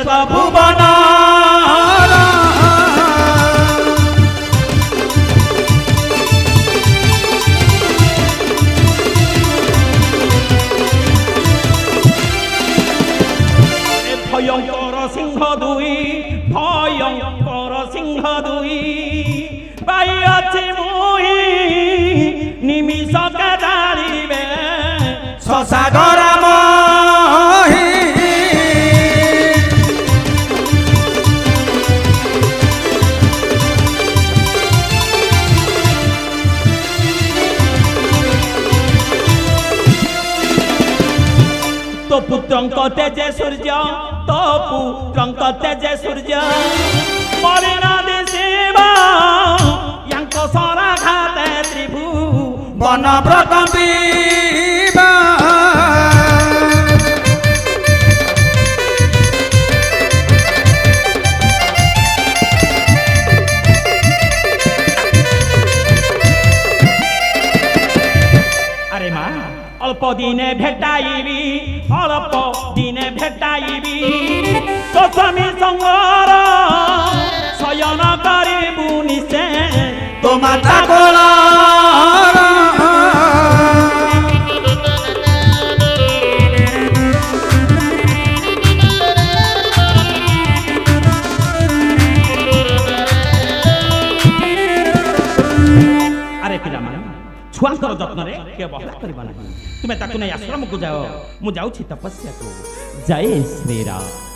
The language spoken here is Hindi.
स्वर्ग भुवन भयंकर सिंह दुई भयंकर सिंह दुई पाइछि मुई निमिष के जानिबे ससागर मही तो पुत्रंक तेजे सूर्य तो पुत्रंक तेजे सूर्य मरिना दिशिबा यांक सरा घाते त्रिभु वन प्रकम्पिबा अरे माँ अल्प दिने भेटाइबी अल्प दिने भेटाइबी तो स्वामी संगर शयन करिबु निशे तो माता कोला अरे पिला मान छुआंकर जत्न रे के बहला करबा नहीं तुम्हें ताकु नहीं आश्रम को जाओ मु जाउछि तपस्या को जय श्री राम।